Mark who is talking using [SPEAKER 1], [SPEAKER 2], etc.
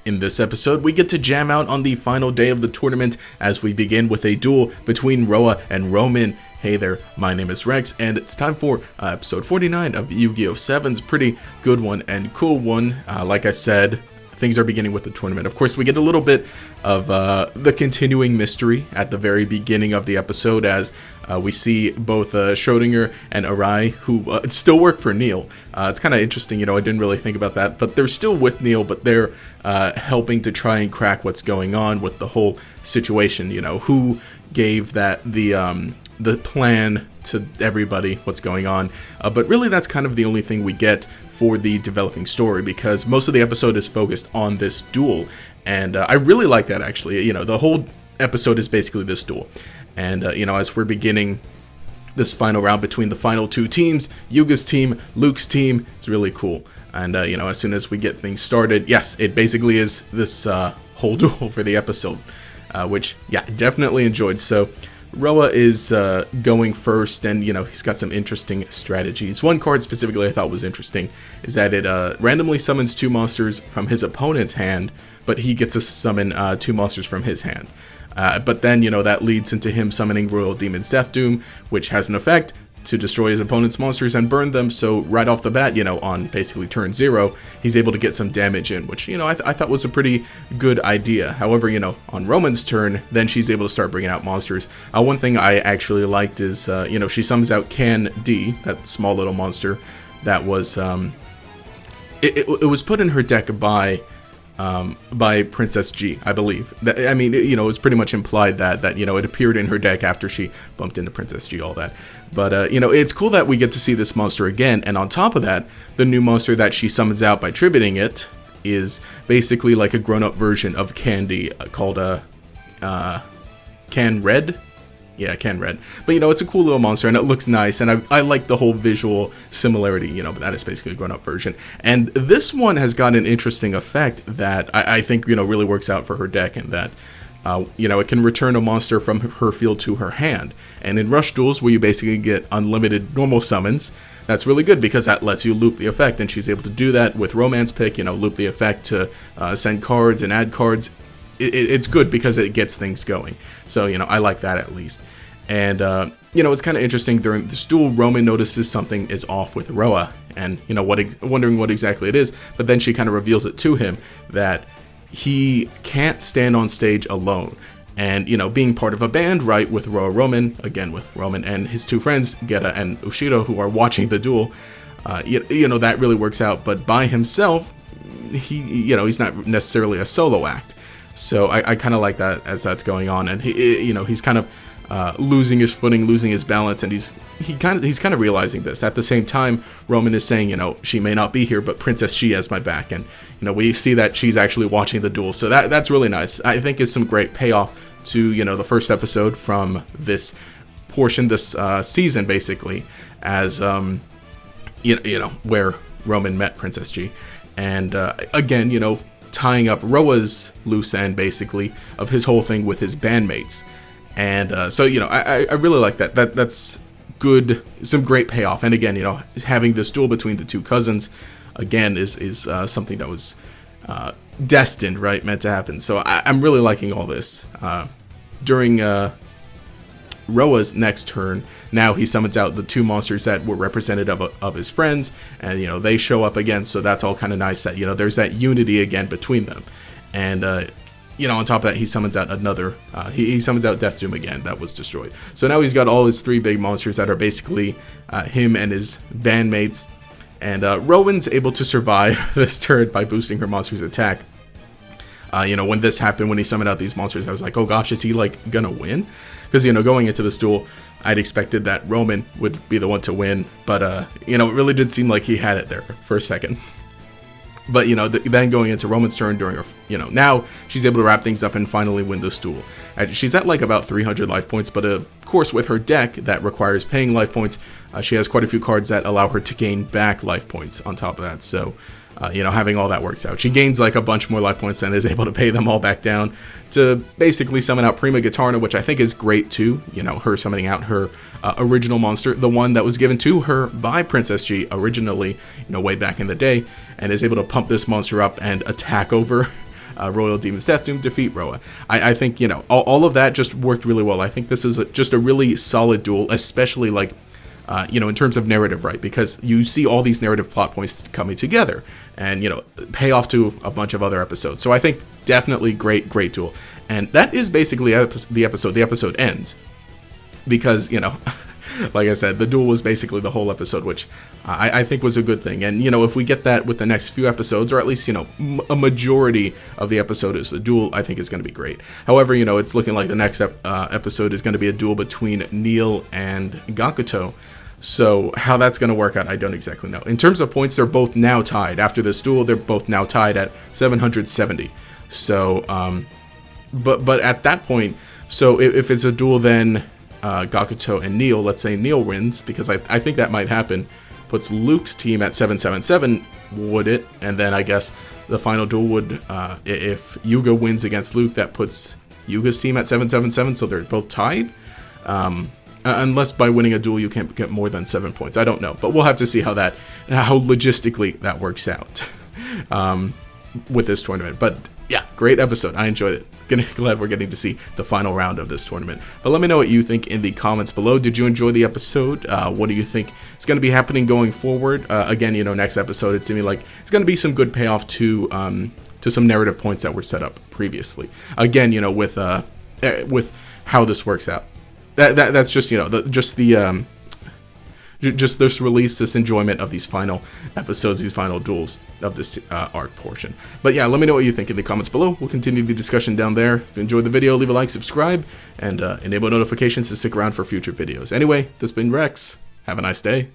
[SPEAKER 1] In this episode, we get to jam out on the final day of the tournament as we begin with a duel between Roa and Romin. Hey there, my name is Rex, and it's time for episode 49 of Yu-Gi-Oh! Sevens. Pretty good one and cool one. Like I said, things are beginning with the tournament. Of course, we get a little bit of the continuing mystery at the very beginning of the episode as we see both Schrodinger and Arai, who still work for Neil. It's kind of interesting, I didn't really think about that, but they're still with Neil, but they're helping to try and crack what's going on with the whole situation, who gave that the plan to everybody, what's going on. But really, that's kind of the only thing we get for the developing story, because most of the episode is focused on this duel, and I really like that, actually. The whole episode is basically this duel, and as we're beginning this final round between the final two teams, Yuga's team, Luke's team, it's really cool. And as soon as we get things started, yes, it basically is this whole duel for the episode, which, yeah, definitely enjoyed. So Roa is going first, and he's got some interesting strategies. One card specifically I thought was interesting is that it randomly summons two monsters from his opponent's hand, but he gets to summon two monsters from his hand. But then, that leads into him summoning Royal Demon's Death Doom, which has an effect to destroy his opponent's monsters and burn them. So right off the bat, on basically turn 0, he's able to get some damage in, which, I thought was a pretty good idea. However, on Roman's turn, then she's able to start bringing out monsters. One thing I actually liked is, she summons out Can D, that small little monster that was, it was put in her deck by Princess G, I believe. It was pretty much implied that it appeared in her deck after she bumped into Princess G, all that. But, it's cool that we get to see this monster again, and on top of that, the new monster that she summons out by tributing it is basically like a grown-up version of Candy called, Can Red? Yeah, Can Red. But, it's a cool little monster, and it looks nice, and I like the whole visual similarity, but that is basically a grown-up version. And this one has got an interesting effect that I think, really works out for her deck, in that, it can return a monster from her field to her hand. And in rush duels, where you basically get unlimited normal summons, that's really good because that lets you loop the effect, and she's able to do that with Romance Pick, loop the effect to send cards and add cards. It's good because it gets things going. So, I like that at least. And, it's kind of interesting. During this duel, Roman notices something is off with Roa, and, wondering what exactly it is. But then she kind of reveals it to him that he can't stand on stage alone. And, being part of a band, right, with RoaRomin, again with Roman and his two friends, Geta and Ushiro, who are watching the duel, that really works out. But by himself, he's not necessarily a solo act. So I kind of like that as that's going on, and he's kind of losing his footing, losing his balance, and he's kind of realizing this. At the same time, Roman is saying, she may not be here, but Princess She has my back, and we see that she's actually watching the duel. So that's really nice. I think is some great payoff to the first episode from this portion, this season basically, as where Roman met Princess G, and again, tying up Roa's loose end, basically, of his whole thing with his bandmates. And so, I really like that. That's good, some great payoff. And again, having this duel between the two cousins, again, is something that was destined, right, meant to happen. So I'm really liking all this. During Roa's next turn, now he summons out the two monsters that were representative of his friends, and they show up again, so that's all kind of nice that there's that unity again between them. And on top of that, he summons out another he summons out Death Doom again that was destroyed. So now he's got all his three big monsters that are basically him and his bandmates, and Rowan's able to survive this turn by boosting her monster's attack. When this happened, when he summoned out these monsters, I was like, oh gosh, is he gonna win? Because going into this duel, I'd expected that Roman would be the one to win, but it really did seem like he had it there for a second. But then going into Roman's turn during her, now she's able to wrap things up and finally win this duel. She's at about 300 life points, but of course with her deck that requires paying life points, she has quite a few cards that allow her to gain back life points on top of that. So having all that works out. She gains a bunch more life points and is able to pay them all back down to basically summon out Prima Guitarna, which I think is great too. Her summoning out her original monster, the one that was given to her by Princess G originally, way back in the day, and is able to pump this monster up and attack over Royal Demon's Death Doom, defeat Roa. I think, you know, all of that just worked really well. I think this is just a really solid duel, especially like, you know, in terms of narrative, right? Because you see all these narrative plot points coming together and, you know, pay off to a bunch of other episodes. So I think definitely great duel. And that is basically the episode. The episode ends because, you know, like I said, the duel was basically the whole episode, which I think was a good thing. And, you know, if we get that with the next few episodes, or at least, you know, a majority of the episode is the duel, I think is going to be great. However, you know, it's looking like the next episode is going to be a duel between Neil and Gakuto. So how that's going to work out, I don't exactly know. In terms of points, they're both now tied. After this duel, they're both now tied at 770. So, but at that point, so if it's a duel, then Gakuto and Neil, let's say Neil wins, because I think that might happen, puts Luke's team at 777, would it? And then I guess the final duel would, if Yuga wins against Luke, that puts Yuga's team at 777, so they're both tied. Unless by winning a duel you can't get more than 7 points. I don't know, but we'll have to see how logistically that works out with this tournament. But yeah, great episode. I enjoyed it. Glad we're getting to see the final round of this tournament. But let me know what you think in the comments below. Did you enjoy the episode? What do you think is going to be happening going forward? Again, you know, next episode, it seemed like it's going to be some good payoff to some narrative points that were set up previously. Again, you know, with how this works out. That's just, you know, just this release, this enjoyment of these final episodes, these final duels of this arc portion. But yeah, let me know what you think in the comments below. We'll continue the discussion down there. If you enjoyed the video, leave a like, subscribe, and enable notifications to stick around for future videos. Anyway, this has been Rex. Have a nice day.